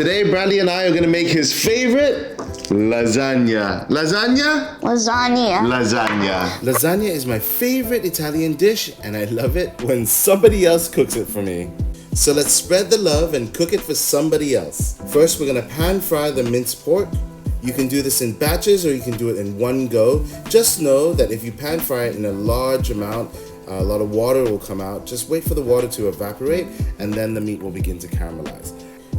Today, Bradley and I are gonna make his favorite lasagna. Lasagna? Lasagna. Lasagna. Lasagna is my favorite Italian dish, and I love it when somebody else cooks it for me. So let's spread the love and cook it for somebody else. First, we're gonna pan fry the minced pork. You can do this in batches or you can do it in one go. Just know that if you pan fry it in a large amount, a lot of water will come out. Just wait for the water to evaporate and then the meat will begin to caramelize.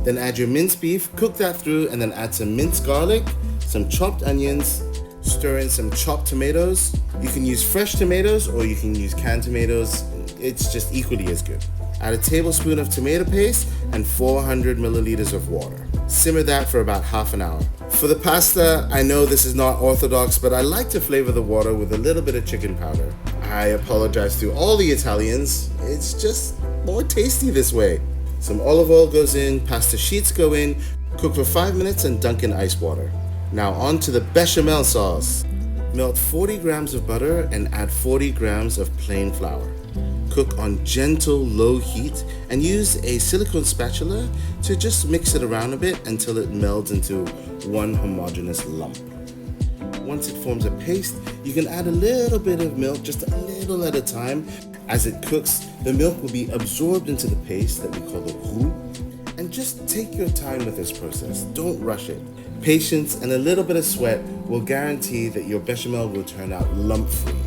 Then add your minced beef, cook that through, and then add some minced garlic, some chopped onions, stir in some chopped tomatoes. You can use fresh tomatoes or you can use canned tomatoes. It's just equally as good. Add a tablespoon of tomato paste and 400 milliliters of water. Simmer that for about half an hour. For the pasta, I know this is not orthodox, but I like to flavor the water with a little bit of chicken powder. I apologize to all the Italians, it's just more tasty this way. Some olive oil goes in, pasta sheets go in, cook for 5 minutes and dunk in ice water. Now on to the bechamel sauce. Melt 40 grams of butter and add 40 grams of plain flour. Cook on gentle low heat and use a silicone spatula to just mix it around a bit until it melds into one homogeneous lump. Once it forms a paste, you can add a little bit of milk, just a little at a time. As it cooks, the milk will be absorbed into the paste that we call the roux. And just take your time with this process, don't rush it. Patience and a little bit of sweat will guarantee that your bechamel will turn out lump-free.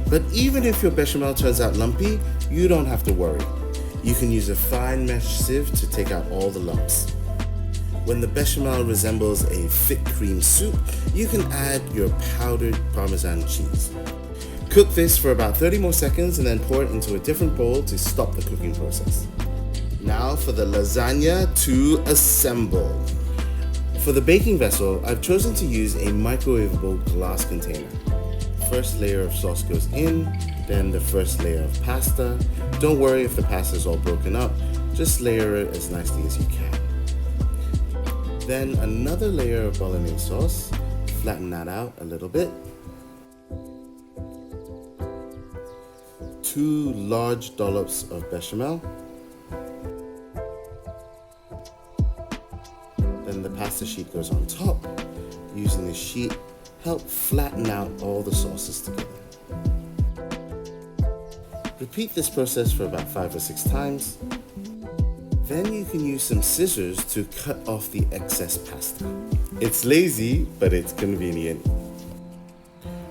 But even if your bechamel turns out lumpy, you don't have to worry. You can use a fine mesh sieve to take out all the lumps. When the bechamel resembles a thick cream soup, you can add your powdered Parmesan cheese. Cook this for about 30 more seconds and then pour it into a different bowl to stop the cooking process. Now for the lasagna to assemble. For the baking vessel, I've chosen to use a microwavable glass container. First layer of sauce goes in, then the first layer of pasta. Don't worry if the pasta is all broken up, just layer it as nicely as you can. Then another layer of Bolognese sauce, flatten that out a little bit. 2 large dollops of bechamel. Then the pasta sheet goes on top. Using the sheet, help flatten out all the sauces together. Repeat this process for about 5 or 6 times. Then you can use some scissors to cut off the excess pasta. It's lazy, but it's convenient.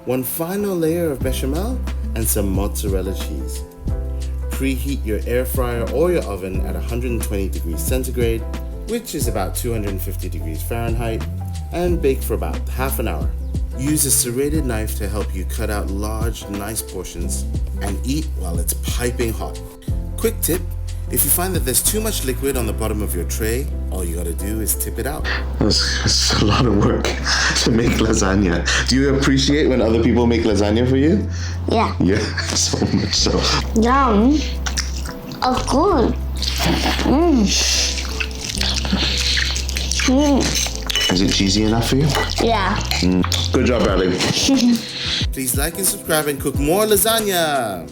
One final layer of bechamel and some mozzarella cheese. Preheat your air fryer or your oven at 120 degrees centigrade, which is about 250 degrees Fahrenheit, and bake for about half an hour. Use a serrated knife to help you cut out large, nice portions and eat while it's piping hot. Quick tip, if you find that there's too much liquid on the bottom of your tray, all you gotta do is tip it out. That's a lot of work to make lasagna. Do you appreciate when other people make lasagna for you? Yeah. Yeah, so much so. Yum. Oh, good. Is it cheesy enough for you? Yeah. Good job, Bradley. Please like and subscribe and cook more lasagna.